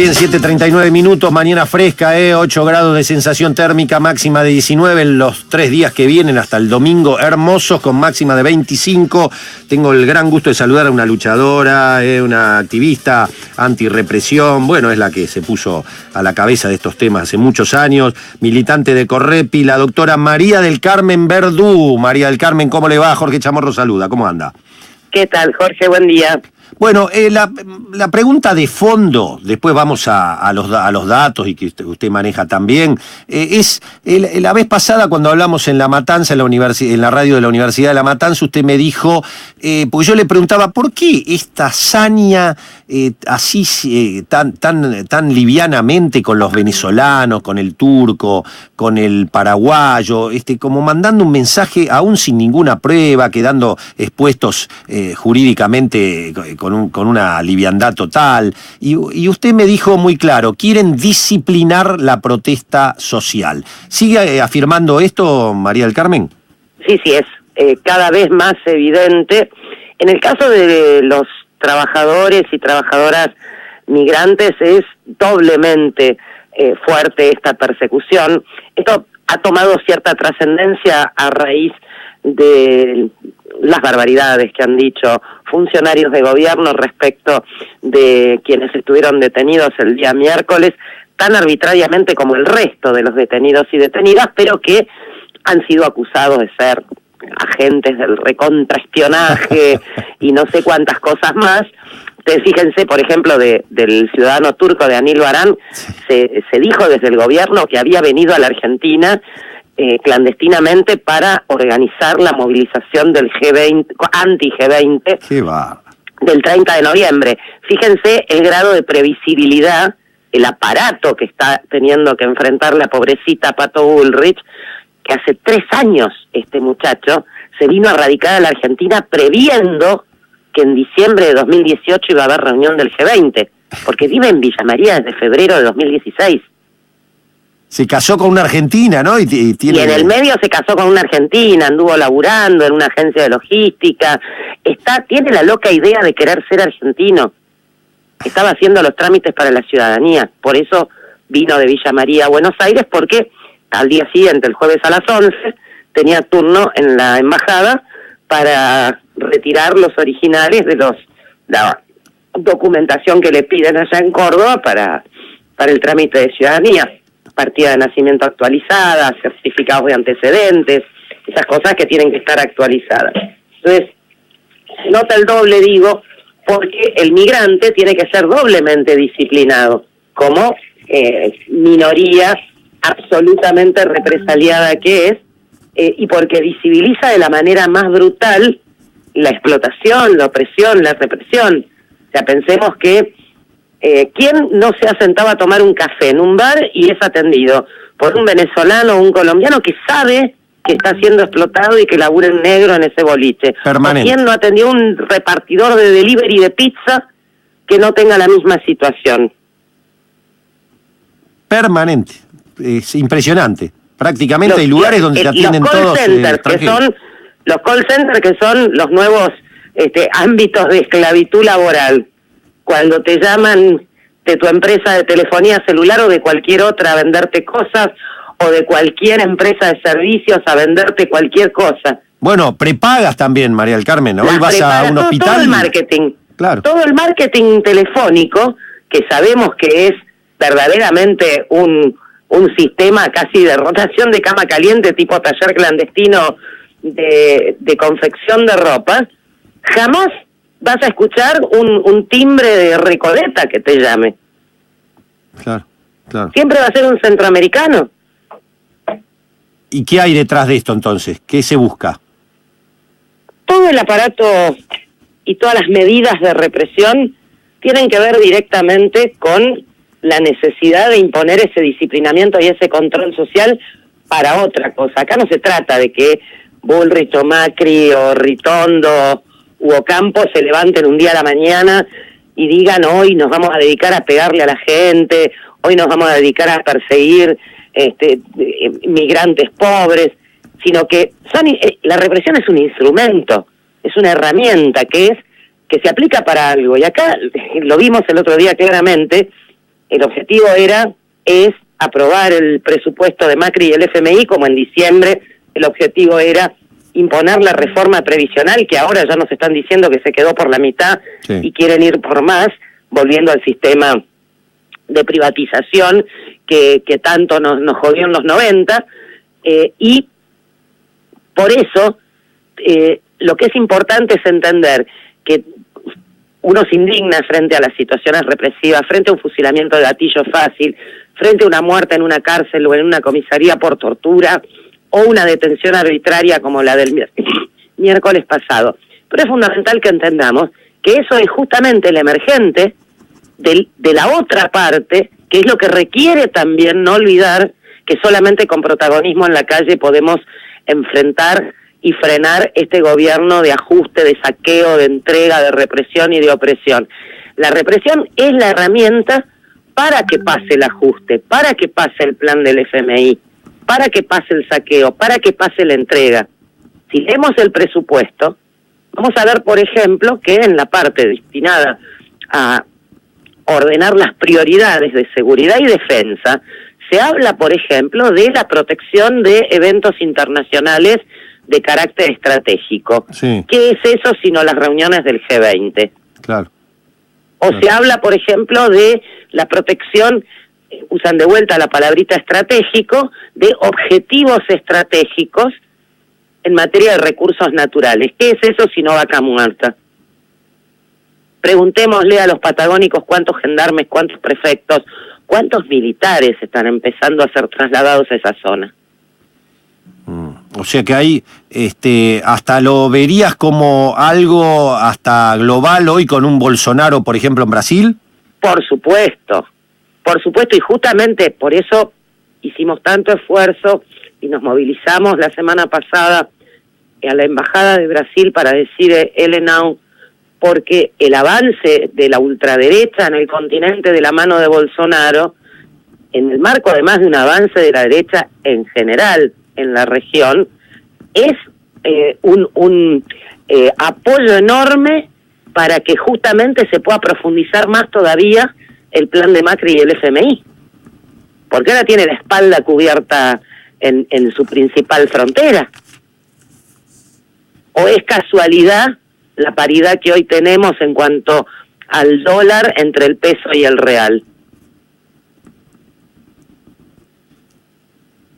Bien, 7:39 minutos, mañana fresca, 8 grados de sensación térmica, máxima de 19 en los 3 días que vienen hasta el domingo, hermosos, con máxima de 25. Tengo el gran gusto de saludar a una luchadora, una activista antirrepresión, bueno, es la que se puso a la cabeza de estos temas hace muchos años, militante de Correpi, la doctora María del Carmen Verdú. María del Carmen, ¿cómo le va? Jorge Chamorro saluda, ¿cómo anda? ¿Qué tal, Jorge? Buen día. Bueno, la pregunta de fondo, después vamos a los datos y que usted maneja también, es la vez pasada cuando hablamos en La Matanza, en la radio de la Universidad de La Matanza, usted me dijo, porque yo le preguntaba, ¿por qué esta hazaña así tan livianamente con los venezolanos, con el turco, con el paraguayo, como mandando un mensaje aún sin ninguna prueba, quedando expuestos jurídicamente con una liviandad total, y usted me dijo muy claro, quieren disciplinar la protesta social. ¿Sigue afirmando esto, María del Carmen? Sí, es cada vez más evidente. En el caso de los trabajadores y trabajadoras migrantes es doblemente fuerte esta persecución. Esto ha tomado cierta trascendencia a raíz de las barbaridades que han dicho funcionarios de gobierno respecto de quienes estuvieron detenidos el día miércoles, tan arbitrariamente como el resto de los detenidos y detenidas, pero que han sido acusados de ser agentes del recontraespionaje y no sé cuántas cosas más. Ustedes fíjense, por ejemplo, del ciudadano turco de Anil Baran, se dijo desde el gobierno que había venido a la Argentina clandestinamente para organizar la movilización del G20, anti-G20 del 30 de noviembre. Fíjense el grado de previsibilidad, el aparato que está teniendo que enfrentar la pobrecita Pato Bullrich, que hace 3 años este muchacho se vino a radicar a la Argentina previendo que en diciembre de 2018 iba a haber reunión del G20, porque vive en Villa María desde febrero de 2016. Se casó con una argentina, ¿no? Y en el medio se casó con una argentina, anduvo laburando en una agencia de logística, tiene la loca idea de querer ser argentino. Estaba haciendo los trámites para la ciudadanía, por eso vino de Villa María a Buenos Aires, porque al día siguiente, el jueves a las 11, tenía turno en la embajada para retirar los originales de la documentación que le piden allá en Córdoba para el trámite de ciudadanía. Partida de nacimiento actualizada, certificados de antecedentes, esas cosas que tienen que estar actualizadas. Entonces, se nota el doble, digo, porque el migrante tiene que ser doblemente disciplinado, como minoría absolutamente represaliada que es, y porque visibiliza de la manera más brutal la explotación, la opresión, la represión. O sea, pensemos que ¿quién no se ha sentado a tomar un café en un bar y es atendido por un venezolano o un colombiano que sabe que está siendo explotado y que labura en negro en ese boliche? Permanente. ¿Quién no atendió un repartidor de delivery de pizza que no tenga la misma situación? Permanente. Es impresionante. Prácticamente hay lugares donde te atienden todos los call centers que son los nuevos ámbitos de esclavitud laboral. Cuando te llaman de tu empresa de telefonía celular o de cualquier otra a venderte cosas, o de cualquier empresa de servicios a venderte cualquier cosa. Bueno, prepagas también, María del Carmen. Hoy vas a un hospital. Todo el marketing. Claro. Todo el marketing telefónico, que sabemos que es verdaderamente un sistema casi de rotación de cama caliente, tipo taller clandestino de confección de ropa, jamás vas a escuchar un timbre de Recoleta que te llame. Claro. Siempre va a ser un centroamericano. ¿Y qué hay detrás de esto entonces? ¿Qué se busca? Todo el aparato y todas las medidas de represión tienen que ver directamente con la necesidad de imponer ese disciplinamiento y ese control social para otra cosa. Acá no se trata de que Bullrich o Macri o Ritondo u Ocampo se levanten un día a la mañana y digan: hoy nos vamos a dedicar a pegarle a la gente, hoy nos vamos a dedicar a perseguir migrantes pobres, sino que la represión es un instrumento, es una herramienta que se aplica para algo. Y acá lo vimos el otro día claramente, el objetivo es aprobar el presupuesto de Macri y el FMI, como en diciembre el objetivo era imponer la reforma previsional, que ahora ya nos están diciendo que se quedó por la mitad y quieren ir por más, volviendo al sistema de privatización que tanto nos jodió en los 90, y por eso lo que es importante es entender que uno se indigna frente a las situaciones represivas, frente a un fusilamiento de gatillo fácil, frente a una muerte en una cárcel o en una comisaría por tortura, o una detención arbitraria como la del miércoles pasado. Pero es fundamental que entendamos que eso es justamente el emergente de la otra parte, que es lo que requiere también no olvidar que solamente con protagonismo en la calle podemos enfrentar y frenar este gobierno de ajuste, de saqueo, de entrega, de represión y de opresión. La represión es la herramienta para que pase el ajuste, para que pase el plan del FMI, para que pase el saqueo, para que pase la entrega. Si leemos el presupuesto, vamos a ver, por ejemplo, que en la parte destinada a ordenar las prioridades de seguridad y defensa, se habla, por ejemplo, de la protección de eventos internacionales de carácter estratégico. Sí. ¿Qué es eso sino las reuniones del G20? Claro. O se habla, por ejemplo, de la protección, usan de vuelta la palabrita estratégico, de objetivos estratégicos en materia de recursos naturales. ¿Qué es eso sino vaca muerta? Preguntémosle a los patagónicos cuántos gendarmes, cuántos prefectos, cuántos militares están empezando a ser trasladados a esa zona. O sea que ahí hasta lo verías como algo hasta global hoy con un Bolsonaro, por ejemplo, en Brasil. Por supuesto, y justamente por eso hicimos tanto esfuerzo y nos movilizamos la semana pasada a la Embajada de Brasil para decir Elenau, porque el avance de la ultraderecha en el continente de la mano de Bolsonaro, en el marco además de un avance de la derecha en general en la región, es un apoyo enorme para que justamente se pueda profundizar más todavía el plan de Macri y el FMI. Porque ahora tiene la espalda cubierta en su principal frontera. ¿O es casualidad la paridad que hoy tenemos en cuanto al dólar entre el peso y el real?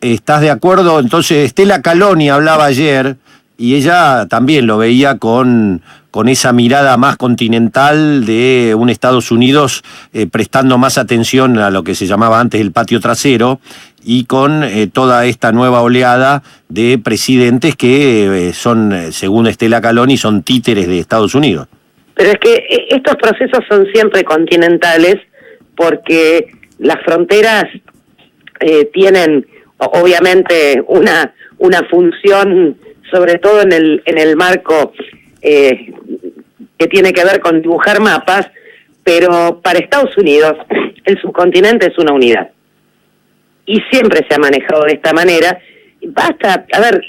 ¿Estás de acuerdo? Entonces, Estela Caloni hablaba ayer y ella también lo veía con esa mirada más continental de un Estados Unidos prestando más atención a lo que se llamaba antes el patio trasero y con toda esta nueva oleada de presidentes que son, según Estela Caloni, son títeres de Estados Unidos. Pero es que estos procesos son siempre continentales porque las fronteras tienen obviamente una función, sobre todo en el marco que tiene que ver con dibujar mapas, pero para Estados Unidos el subcontinente es una unidad y siempre se ha manejado de esta manera. Basta, a ver,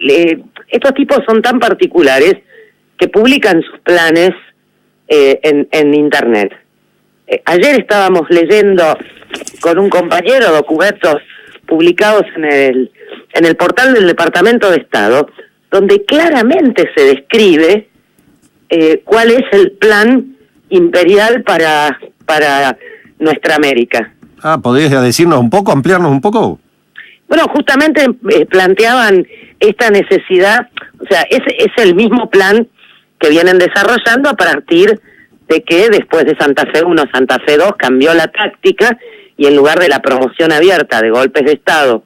estos tipos son tan particulares que publican sus planes en internet. Ayer estábamos leyendo con un compañero documentos publicados en el portal del Departamento de Estado, donde claramente se describe cuál es el plan imperial para nuestra América. ¿Podrías decirnos un poco, ampliarnos un poco? Bueno, justamente planteaban esta necesidad, o sea, es el mismo plan que vienen desarrollando a partir de que después de Santa Fe 1, Santa Fe 2 cambió la táctica y en lugar de la promoción abierta de golpes de Estado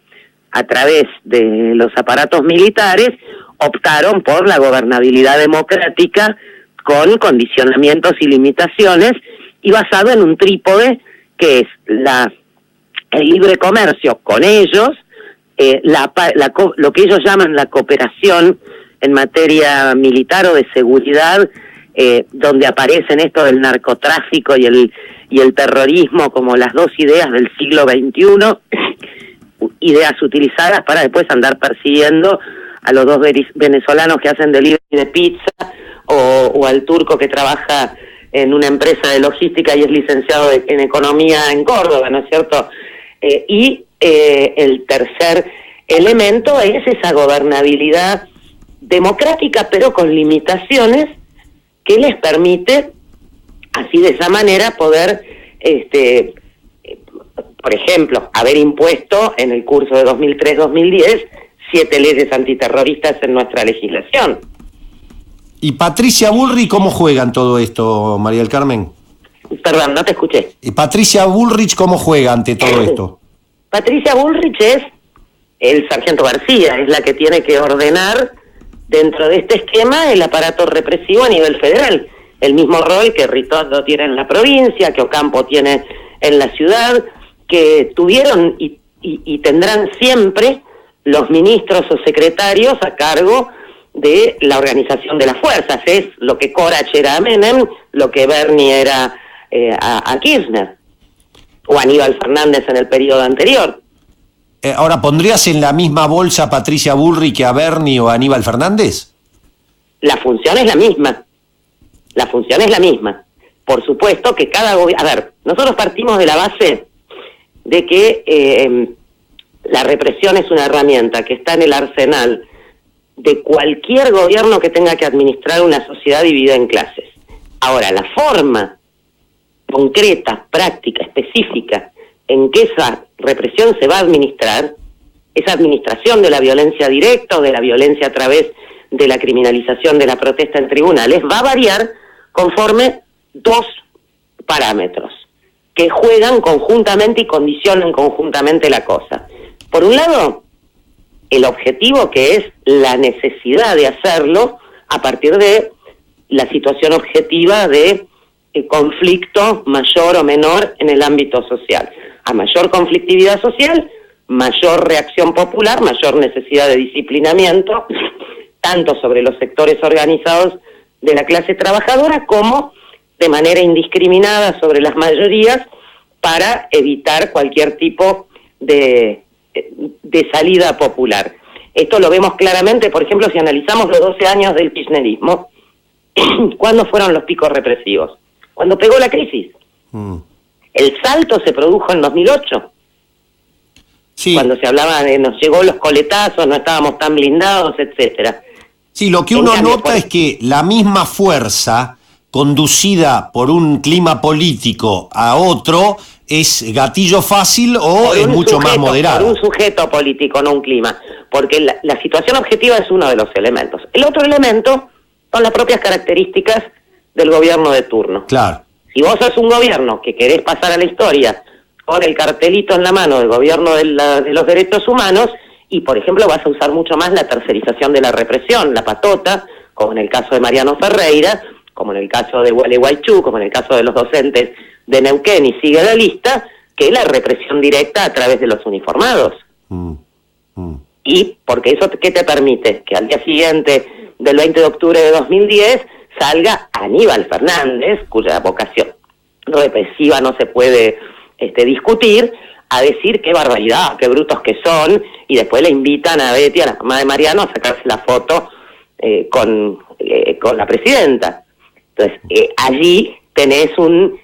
a través de los aparatos militares, optaron por la gobernabilidad democrática con condicionamientos y limitaciones y basado en un trípode que es el libre comercio con ellos, lo que ellos llaman la cooperación en materia militar o de seguridad, donde aparecen esto del narcotráfico y el terrorismo como las dos ideas del siglo XXI, ideas utilizadas para después andar persiguiendo a los dos venezolanos que hacen delivery de pizza o al turco que trabaja en una empresa de logística y es licenciado en economía en Córdoba, ¿no es cierto? Y el tercer elemento es esa gobernabilidad democrática, pero con limitaciones que les permite, así de esa manera, poder, por ejemplo, haber impuesto en el curso de 2003-2010 7 leyes antiterroristas en nuestra legislación. ¿Y Patricia Bullrich cómo juega en todo esto, María del Carmen? Perdón, no te escuché. ¿Y Patricia Bullrich cómo juega ante todo esto? Patricia Bullrich es el sargento García, es la que tiene que ordenar dentro de este esquema el aparato represivo a nivel federal. El mismo rol que Ritondo tiene en la provincia, que Ocampo tiene en la ciudad, que tuvieron y tendrán siempre los ministros o secretarios a cargo de la organización de las fuerzas. Es lo que Corach era a Menem, lo que Bernie era a Kirchner, o Aníbal Fernández en el periodo anterior. Ahora, ¿pondrías en la misma bolsa a Patricia Bullrich que a Bernie o a Aníbal Fernández? La función es la misma. La función es la misma. Por supuesto que cada gobierno... A ver, nosotros partimos de la base de que la represión es una herramienta que está en el arsenal de cualquier gobierno que tenga que administrar una sociedad dividida en clases. Ahora, la forma concreta, práctica, específica en que esa represión se va a administrar, esa administración de la violencia directa o de la violencia a través de la criminalización de la protesta en tribunales, va a variar conforme dos parámetros que juegan conjuntamente y condicionan conjuntamente la cosa. Por un lado, el objetivo, que es la necesidad de hacerlo a partir de la situación objetiva de conflicto mayor o menor en el ámbito social. A mayor conflictividad social, mayor reacción popular, mayor necesidad de disciplinamiento, tanto sobre los sectores organizados de la clase trabajadora como de manera indiscriminada sobre las mayorías para evitar cualquier tipo de salida popular. Esto lo vemos claramente, por ejemplo, si analizamos los 12 años del kirchnerismo. ¿Cuándo fueron los picos represivos? Cuando pegó la crisis. El salto se produjo en 2008. Sí. Cuando se hablaba de nos llegó los coletazos, no estábamos tan blindados, etcétera. Sí, lo que uno nota es que la misma fuerza conducida por un clima político a otro es gatillo fácil o es mucho más moderado. Por un sujeto político, no un clima, porque la situación objetiva es uno de los elementos. El otro elemento son las propias características del gobierno de turno. Claro. Si vos sos un gobierno que querés pasar a la historia con el cartelito en la mano del gobierno de los derechos humanos, y por ejemplo vas a usar mucho más la tercerización de la represión, la patota, como en el caso de Mariano Ferreira, como en el caso de Gualeguaychú, como en el caso de los docentes de Neuquén, y sigue la lista, que la represión directa a través de los uniformados. Y porque eso, ¿qué te permite? Que al día siguiente del 20 de octubre de 2010 salga Aníbal Fernández, cuya vocación represiva no se puede discutir, a decir qué barbaridad, qué brutos que son, y después le invitan a Betty, a la mamá de Mariano, a sacarse la foto con la presidenta. Entonces, allí tenés un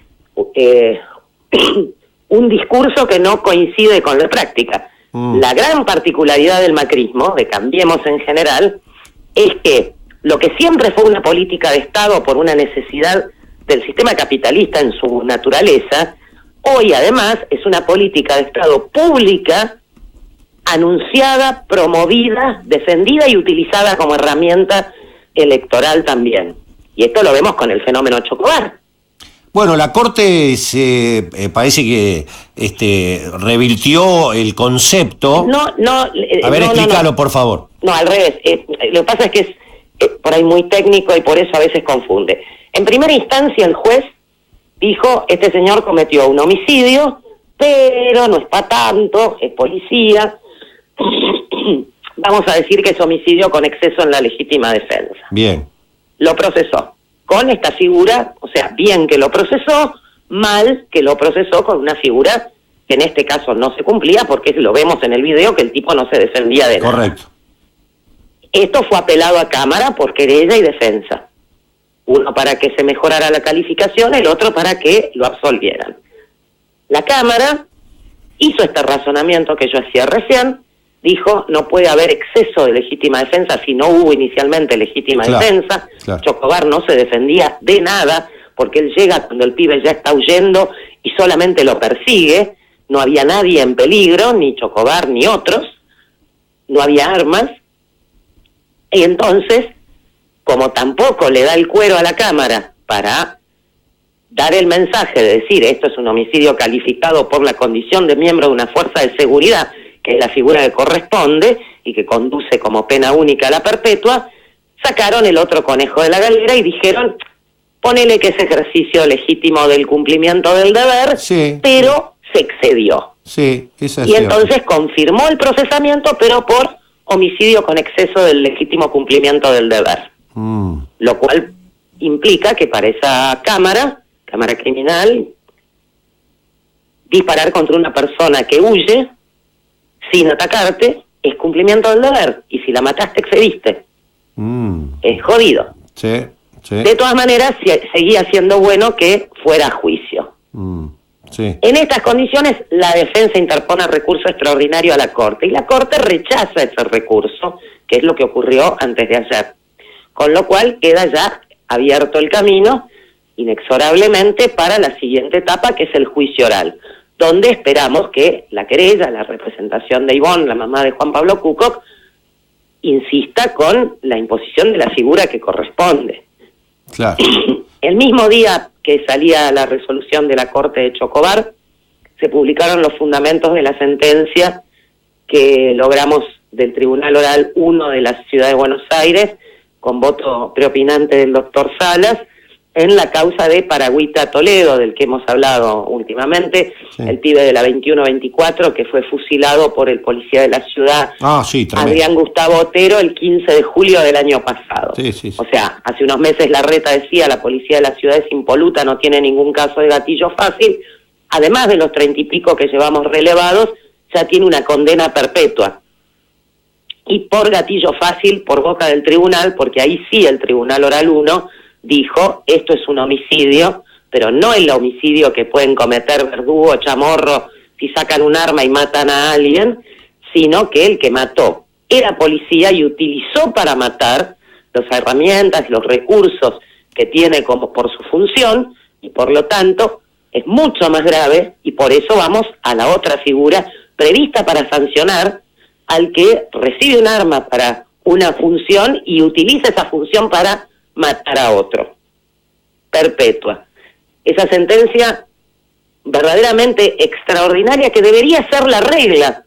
discurso que no coincide con la práctica. La gran particularidad del macrismo, de Cambiemos en general, es que lo que siempre fue una política de Estado por una necesidad del sistema capitalista en su naturaleza, hoy además es una política de Estado pública, anunciada, promovida, defendida y utilizada como herramienta electoral también. Y esto lo vemos con el fenómeno Chocobar. Bueno, la Corte parece que revirtió el concepto. Explícalo, por favor. No, al revés. Lo que pasa es que es por ahí muy técnico y por eso a veces confunde. En primera instancia, el juez dijo, este señor cometió un homicidio, pero no es para tanto, es policía. Vamos a decir que es homicidio con exceso en la legítima defensa. Bien. Lo procesó con esta figura, o sea, bien que lo procesó, mal que lo procesó con una figura que en este caso no se cumplía, porque lo vemos en el video que el tipo no se defendía de nada. Correcto. Esto fue apelado a Cámara por querella y defensa. Uno para que se mejorara la calificación, el otro para que lo absolvieran. La Cámara hizo este razonamiento que yo hacía recién, dijo no puede haber exceso de legítima defensa si no hubo inicialmente legítima defensa. Claro. Chocobar no se defendía de nada porque él llega cuando el pibe ya está huyendo y solamente lo persigue, no había nadie en peligro, ni Chocobar ni otros, no había armas, y entonces, como tampoco le da el cuero a la Cámara para dar el mensaje de decir esto es un homicidio calificado por la condición de miembro de una fuerza de seguridad, que es la figura que corresponde y que conduce como pena única a la perpetua, sacaron el otro conejo de la galera y dijeron, ponele que es ejercicio legítimo del cumplimiento del deber, sí, pero se excedió. Sí, eso es y cierto. Entonces confirmó el procesamiento, pero por homicidio con exceso del legítimo cumplimiento del deber. Lo cual implica que para esa cámara criminal, disparar contra una persona que huye sin atacarte es cumplimiento del deber, y si la mataste excediste. Es jodido. Sí, sí. De todas maneras, seguía siendo bueno que fuera a juicio. Sí. En estas condiciones, la defensa interpone recurso extraordinario a la Corte, y la Corte rechaza ese recurso, que es lo que ocurrió antes de ayer. Con lo cual queda ya abierto el camino, inexorablemente, para la siguiente etapa, que es el juicio oral, donde esperamos que la querella, la representación de Ivonne, la mamá de Juan Pablo Cucoc, insista con la imposición de la figura que corresponde. Claro. El mismo día que salía la resolución de la Corte de Chocobar, se publicaron los fundamentos de la sentencia que logramos del Tribunal Oral 1 de la Ciudad de Buenos Aires, con voto preopinante del doctor Salas, en la causa de Paragüita Toledo, del que hemos hablado últimamente, sí. El pibe de la 21-24 que fue fusilado por el policía de la ciudad, sí, Adrián Gustavo Otero, el 15 de julio del año pasado. Sí, sí, sí. O sea, hace unos meses Larreta decía, la policía de la ciudad es impoluta, no tiene ningún caso de gatillo fácil, además de los 30 y pico que llevamos relevados, ya tiene una condena perpetua. Y por gatillo fácil, por boca del tribunal, porque ahí sí el Tribunal Oral 1 dijo, esto es un homicidio, pero no el homicidio que pueden cometer verdugo, chamorro, si sacan un arma y matan a alguien, sino que el que mató era policía y utilizó para matar las herramientas, los recursos que tiene como por su función, y por lo tanto es mucho más grave, y por eso vamos a la otra figura prevista para sancionar al que recibe un arma para una función y utiliza esa función para matar a otro. Perpetua. Esa sentencia verdaderamente extraordinaria que debería ser la regla,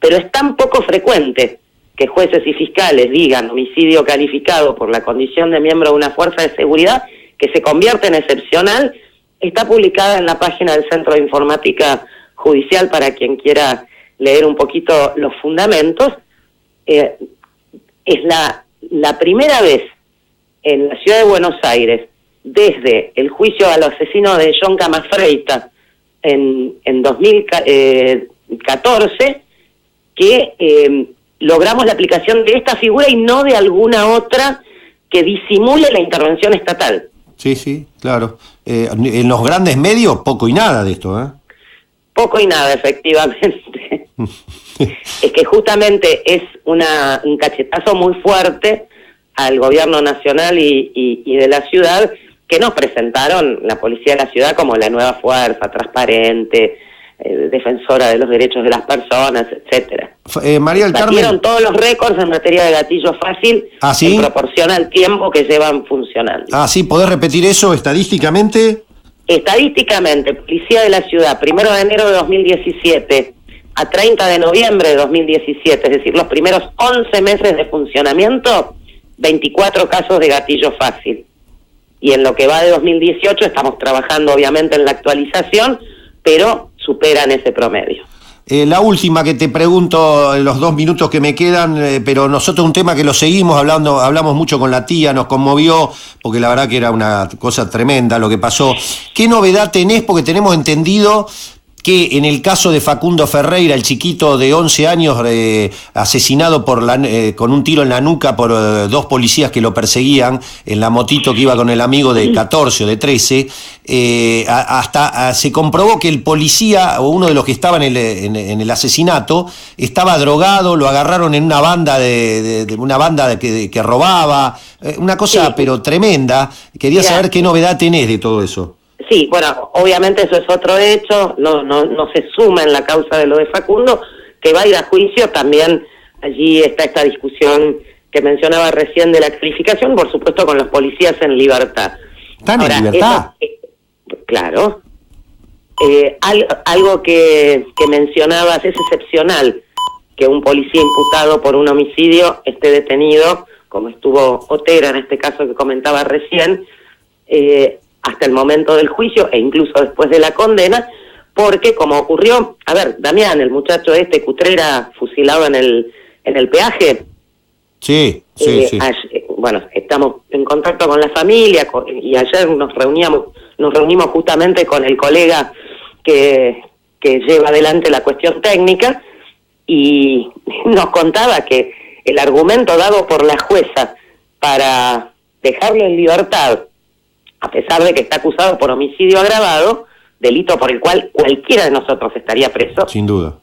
pero es tan poco frecuente que jueces y fiscales digan homicidio calificado por la condición de miembro de una fuerza de seguridad que se convierte en excepcional. Está publicada en la página del Centro de Informática Judicial para quien quiera leer un poquito los fundamentos. Es la primera vez en la ciudad de Buenos Aires, desde el juicio al asesino de John Camafreita en 2014, que logramos la aplicación de esta figura y no de alguna otra que disimule la intervención estatal. Sí, sí, claro. En los grandes medios, poco y nada de esto, ¿eh? Poco y nada, efectivamente. Es que justamente es un cachetazo muy fuerte al gobierno nacional y de la ciudad, que nos presentaron la policía de la ciudad como la nueva fuerza, transparente, defensora de los derechos de las personas, etcétera. María del Carmen, batieron todos los récords en materia de gatillo fácil, ¿sí? En proporción al tiempo que llevan funcionando. Sí, ¿podés repetir eso estadísticamente? Estadísticamente, policía de la ciudad, 1 de enero de 2017 a 30 de noviembre de 2017, es decir, los primeros 11 meses de funcionamiento, 24 casos de gatillo fácil. Y en lo que va de 2018 estamos trabajando obviamente en la actualización, pero superan ese promedio. La última que te pregunto en los 2 minutos que me quedan, pero nosotros un tema que lo seguimos hablamos mucho con la tía, nos conmovió, porque la verdad que era una cosa tremenda lo que pasó. ¿Qué novedad tenés? Porque tenemos entendido que en el caso de Facundo Ferreira, el chiquito de 11 años asesinado con un tiro en la nuca por dos policías que lo perseguían en la motito que iba con el amigo de 14 o de 13, se comprobó que el policía o uno de los que estaban en el asesinato estaba drogado, lo agarraron en una banda que robaba, una cosa pero tremenda. Quería saber qué novedad tenés de todo eso. Sí, bueno, obviamente eso es otro hecho, no se suma en la causa de lo de Facundo, que va a ir a juicio. También allí está esta discusión que mencionaba recién de la calificación, por supuesto con los policías en libertad. ¿Están en libertad? Claro. Algo que mencionabas, es excepcional que un policía imputado por un homicidio esté detenido, como estuvo Otera en este caso que comentaba recién, hasta el momento del juicio e incluso después de la condena, porque como ocurrió, Damián, el muchacho Cutrera, fusilado en el peaje. Sí. Bueno, estamos en contacto con la familia y ayer nos reunimos justamente con el colega que lleva adelante la cuestión técnica, y nos contaba que el argumento dado por la jueza para dejarlo en libertad, a pesar de que está acusado por homicidio agravado, delito por el cual cualquiera de nosotros estaría preso, sin duda,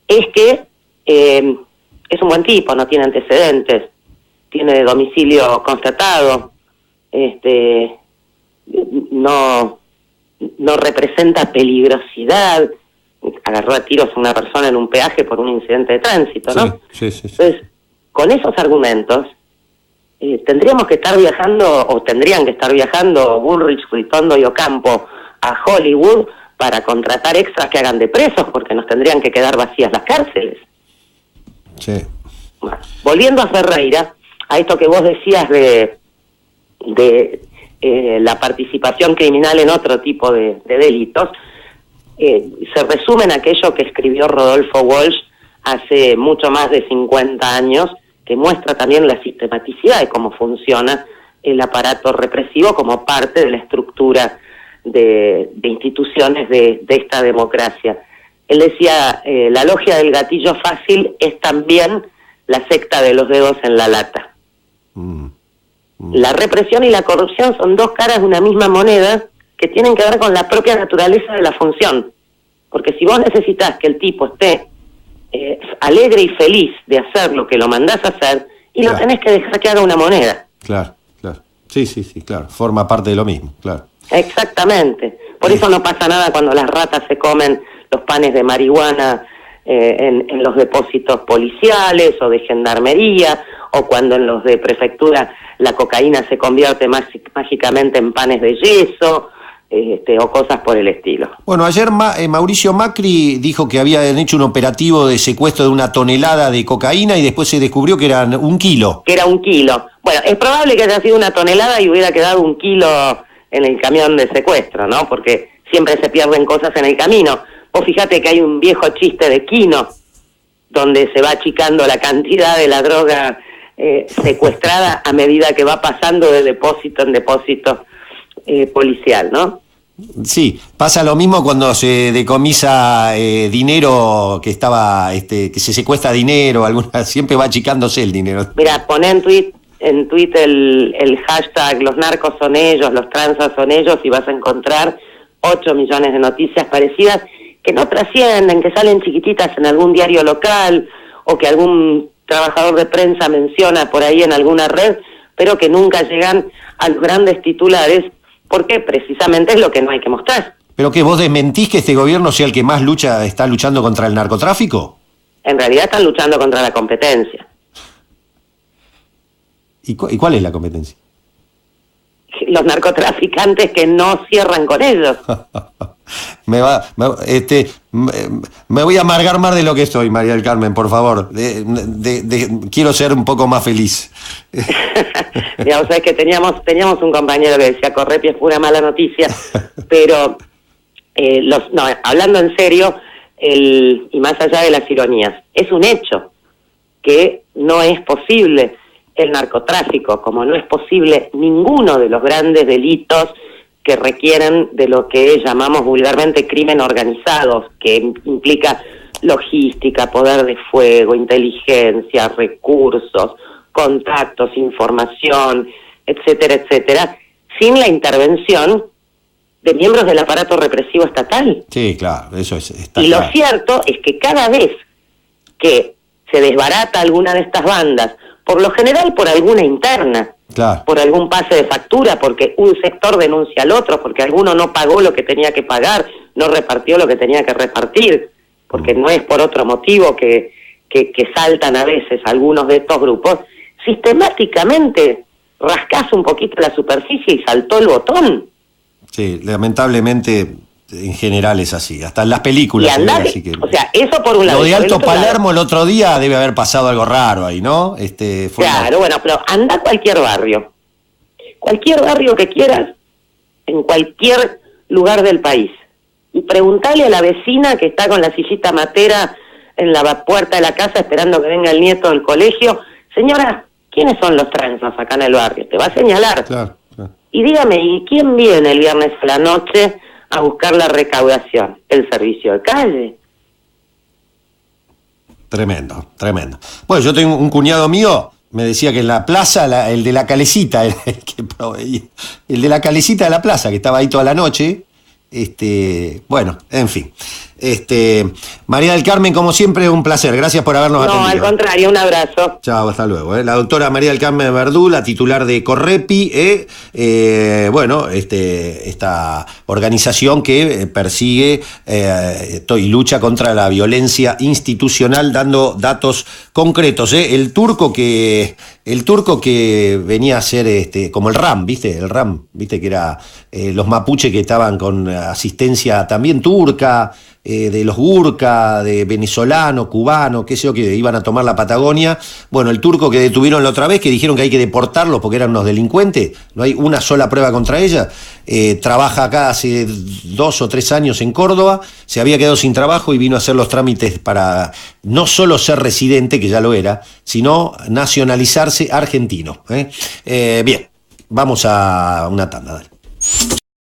es que es un buen tipo, no tiene antecedentes, tiene domicilio constatado, no representa peligrosidad, agarró a tiros a una persona en un peaje por un incidente de tránsito, ¿no? Sí. Entonces, con esos argumentos, tendrían que estar viajando Bullrich, Ritondo y Ocampo a Hollywood para contratar extras que hagan de presos, porque nos tendrían que quedar vacías las cárceles. Sí. Bueno, volviendo a Ferreira, a esto que vos decías de la participación criminal en otro tipo de delitos, se resume en aquello que escribió Rodolfo Walsh hace mucho más de 50 años, que muestra también la sistematicidad de cómo funciona el aparato represivo como parte de la estructura de instituciones de esta democracia. Él decía, la logia del gatillo fácil es también la secta de los dedos en la lata. La represión y la corrupción son dos caras de una misma moneda que tienen que ver con la propia naturaleza de la función. Porque si vos necesitas que el tipo esté alegre y feliz de hacer lo que lo mandás a hacer, y lo tenés que dejar que haga una moneda. Claro. Sí, claro. Forma parte de lo mismo, claro. Exactamente. Por eso no pasa nada cuando las ratas se comen los panes de marihuana en los depósitos policiales o de gendarmería, o cuando en los de prefectura la cocaína se convierte mágicamente en panes de yeso, o cosas por el estilo. Bueno, ayer Mauricio Macri dijo que habían hecho un operativo de secuestro de 1 tonelada de cocaína y después se descubrió que eran 1 kilo. Que era 1 kilo. Bueno, es probable que haya sido 1 tonelada y hubiera quedado 1 kilo en el camión de secuestro, ¿no? Porque siempre se pierden cosas en el camino. Vos fíjate que hay un viejo chiste de Quino, donde se va achicando la cantidad de la droga secuestrada a medida que va pasando de depósito en depósito policial, ¿no? Sí, pasa lo mismo cuando se decomisa dinero que estaba, que se secuestra dinero, siempre va achicándose el dinero. Mira, poné en tweet el hashtag los narcos son ellos, los transas son ellos, y vas a encontrar 8 millones de noticias parecidas que no trascienden, que salen chiquititas en algún diario local o que algún trabajador de prensa menciona por ahí en alguna red, pero que nunca llegan a los grandes titulares, porque precisamente es lo que no hay que mostrar. ¿Pero qué, vos desmentís que este gobierno sea el que más está luchando contra el narcotráfico? En realidad están luchando contra la competencia. ¿Y cuál es la competencia? Los narcotraficantes que no cierran con ellos. Me voy a amargar más de lo que estoy, María del Carmen, por favor. Quiero ser un poco más feliz. Digamos, es que teníamos un compañero que decía Correpi es pura mala noticia, pero hablando en serio, y más allá de las ironías, es un hecho que no es posible el narcotráfico, como no es posible ninguno de los grandes delitos que requieren de lo que llamamos vulgarmente crimen organizado, que implica logística, poder de fuego, inteligencia, recursos, contactos, información, etcétera, etcétera, sin la intervención de miembros del aparato represivo estatal. Sí, claro, eso está y claro. Lo cierto es que cada vez que se desbarata alguna de estas bandas, por lo general por alguna interna, Claro. por algún pase de factura, porque un sector denuncia al otro, porque alguno no pagó lo que tenía que pagar, no repartió lo que tenía que repartir, porque no es por otro motivo que saltan a veces algunos de estos grupos, sistemáticamente rascás un poquito la superficie y saltó el botón. Sí, lamentablemente en general es así, hasta en las películas. Y andá, así que... o sea, eso por un lado. Lo de Alto Palermo lado, el otro día debe haber pasado algo raro ahí, ¿no? Claro, bueno, pero anda a cualquier barrio que quieras, en cualquier lugar del país, y preguntale a la vecina que está con la sillita matera en la puerta de la casa esperando que venga el nieto del colegio, señora, ¿quiénes son los tranzas acá en el barrio? Te va a señalar. Claro, claro. Y dígame, ¿y quién viene el viernes a la noche a buscar la recaudación? ¿El servicio de calle? Tremendo, tremendo. Bueno, yo tengo un cuñado mío, me decía que en la plaza, el de la calecita, el que proveía, el de la calecita de la plaza, que estaba ahí toda la noche, bueno, en fin. María del Carmen, como siempre, un placer. Gracias por habernos atendido. No, al contrario, un abrazo. Chao, hasta luego. La doctora María del Carmen Verdú, la titular de Correpi, bueno, esta organización que persigue y lucha contra la violencia institucional, dando datos concretos. El turco que venía a ser como el RAM, ¿viste? El RAM, ¿viste? Que era los mapuches que estaban con asistencia también turca, de los gurka, de venezolano, cubano, qué sé yo, que iban a tomar la Patagonia. Bueno, el turco que detuvieron la otra vez, que dijeron que hay que deportarlos porque eran unos delincuentes, no hay una sola prueba contra ella, trabaja acá hace 2 o 3 años en Córdoba, se había quedado sin trabajo y vino a hacer los trámites para no solo ser residente, que ya lo era, sino nacionalizarse argentino. Bien, vamos a una tanda, dale.